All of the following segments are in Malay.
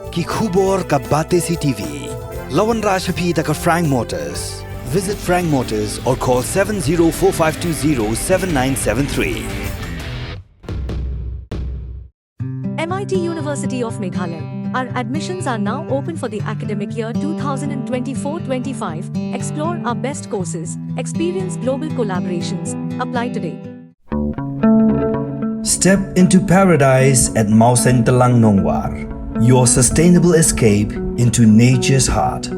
ki khubor ka bate CTV. Lawan Rashaphi taka Frank Motors. Visit Frank Motors or call 7045207973. MIT University of Meghalaya. Our admissions are now open for the academic year 2024-25. Explore our best courses, experience global collaborations. Apply today. Step into paradise at Mausen Telang Nongwar, your sustainable escape into nature's heart.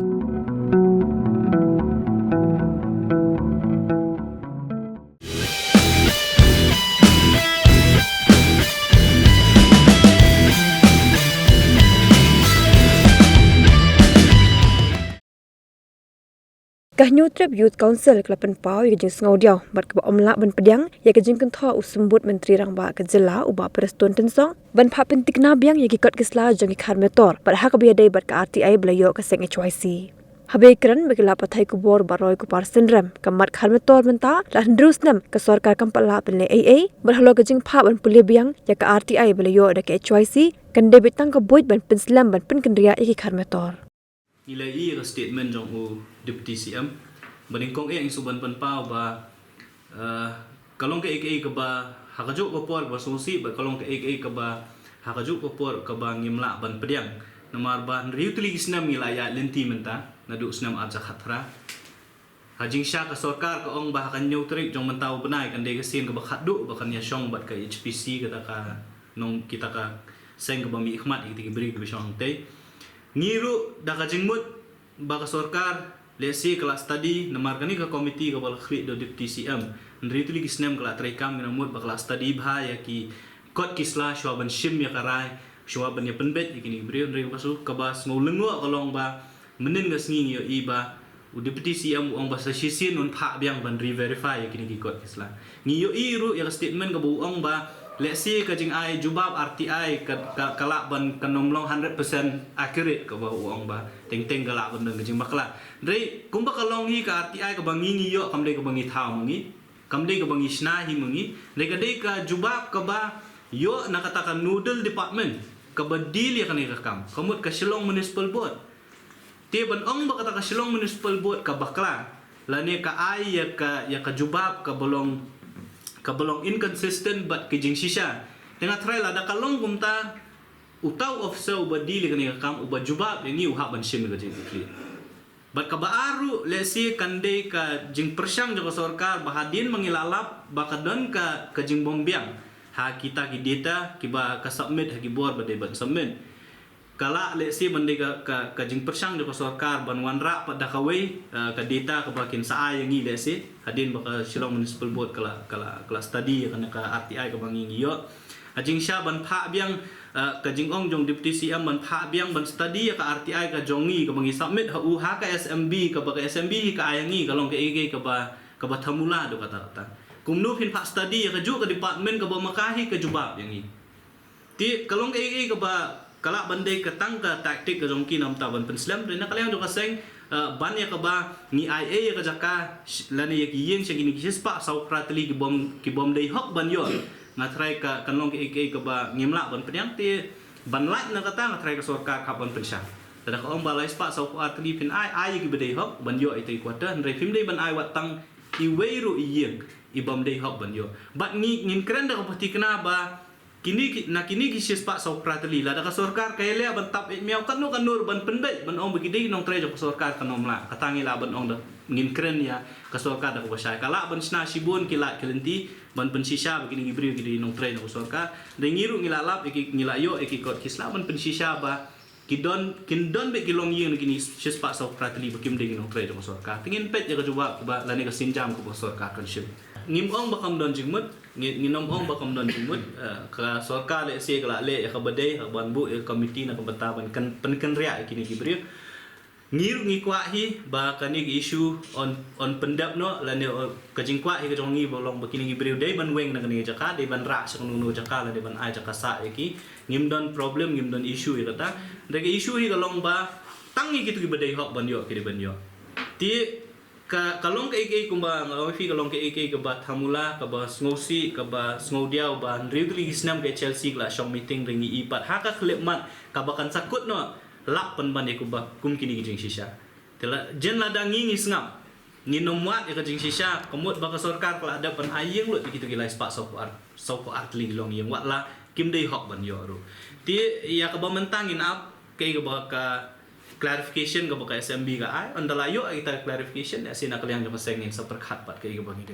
Kahnyut Trip Youth Council Kelapan Pau yang jeng sengau diau bat ke omlak ban pediang ya ke jeng kentho usembut Menteri Rangba ke jela uba Perestun Tensong ban pha pentik nabiang ya kikot kisla jeng ikhar metor bat ha ke biadai bat ke RTI belayo ke seng HYC. Habe kran begila pathai kubor baroi ku par syndrome kamat khar metor menta la hendrus nam ke sorkar kampala penle AA berhalo ke jeng pha ban pulih biang ya ke RTI belayo ada ke HYC kan debit tang ke buit ban penslam ban pen kendria ya kikar metor. Nilai ke statement jong u deputy CM bandingkong yang suban penpau ba kalong ke ke ba hakajuk ko por ba susi ba kalong ke ke ba hakajuk ko por ka ba ngimla ban pediang namar ba riutli isnam ngilaya lenti menta nadu snam aja khatra hajing sha ka sarkar ka ong ba kan nyutrik jong mentau benai kan de kesin ka ba khadu ba kan ya shong bat ka HPC kata ka nong kita ka seng ka ba mi ikhmat iki beri ka shong te ngiru da ka jingmut ba ka sarkar lesi kelas study namar kani ka komiti ka bal khri do deputy CM nri tu ligi snem kala traikam ngina mut ba kelas study bha ya ki kot kisla shwaban shim ya karai shwaban ya penbet ikini bri nri pasu ka ba ngolengwa kalong ba menin ga sngi yo i ba u deputy CM ong ba sa shisin un pha biang ban re verify ikini ki kot kisla ngi yo i ru ya statement ka bu ong ba lesi ka jing ai jubab RTI kala ban kanomlong 100% accurate ka ba uang ba teng kala ban ng jing bakla dei kumba kalong hi ka RTI ka bangi yo kamde ka bangi thau mangi kamde ka bangi sna hi mangi dei ka jubab ka ba yo nakatakan noodle department ka ba deal ya kani ka kam kamut ka Shillong Municipal Board te ban ong ba kata ka Shillong Municipal Board ka bakla lani ka ai ya ka jubab ka bolong inconsistent but kijing shisha tengah try lah da kalong kumta utau officer uba dili kani kam uba jubab ni uha ban shim ga jing clear but ka baaru lesi kande ka jing persyang jo sarkar bahadin mengilalap bakadon ka jing bombiang ha kita ki data ki ba ka submit ha ki board ba de ban submit kala lesi bande ka jing persyang jo sarkar ban wanra pada kawai ka data ka bakin sa ay ngi lesi hadin baka Shillong Municipal Board kala study kana ka RTI ka bangi yo ajing sya ban pha biang ka jing ong jong deputy CM ban pha biang ban study ka RTI ka jongi ka bangi submit ha u ha ka SMB ka baka SMB ka ayangi kalong ka ege ka ba thamula do kata kata kumnu phin pha study ka ju ka department ka ba makahi ka jubab yangi ti kalong ka ege ka ba kala bandai ka tang ka taktik ka jongki nam ta ban penslam rena kala yang do ka seng ban ya ka ba ni IA ya ka jaka lani ya ki yen sing ni kis pa sau pratli ki bom dei hok ban yo ngatrai ka kanong ki ka ba ngimla ban penyang ti ban lat na kata ngatrai ka sarkar ka ban pensha tada ka ong balai spa sau pratli pin ai ki bedei hok ban yo itai kwata ndrai phim dei ban ai watang ki weiru yen i bom dei hok ban yo bat ni ngin kren da ka pati kena ba kini ki sispa sau pratli la da ka sarkar kaile ban tap miau kan no kan nur ban penbet ban ong begide nong tre jo sarkar kanom la katangi la ban ong da ngin kren ya ka sarkar da ko syai kala ban sna sibun kila kelenti ban pensisha begini gibri gidi nong tre jo sarkar de ngiru ngilalap iki ngilayo iki kot kisla ban pensisha ba kindon be kilong yin gini sispa sau pratli bakim de nong tre jo sarkar tingin pet ya ka juba ba lani ka sinjam ko sarkar kan ship ngim ong bakam don jingmut nginom ong bakam don jingmut ka sarkar le se kala le ka badai ka banbu komiti na kabataban kan penken ria kini gibri ngiru ngi kwa hi ba kani issue on pendap no la ne ka jingkwa hi ka jongi bolong bakini gibri dai ban weng na kani jaka dai ban ra sa kunu jaka la dai ban ai jaka sa ki ngim don problem ngim don issue kata dai issue hi kalong ba tangi gitu ki badai hok ban yo ki ban yo ti kalong ke ik kumba ngawi kalong ke ik ba thamula ka ba sngosi ka ba sngodia ba riudli gisnam ke Chelsea la shong meeting ringi ipat ha ka khlepmat ka ba kan sakut no lak pan ban ku ba kum kini gijing shisha tela jen la dangi ngisngam nginomwat ka jing shisha komut ba ka sarkar kala ada pan ayeng lut begitu gila spa so art li long yang wat la kim dei hok ban yo ru ti ya ka ba mentangin up ke ba ka clarification ka baka SMB ka ay andalayo ay ta clarification ya sina kaliang ka pasengin sa perkhat pat kay ka bangi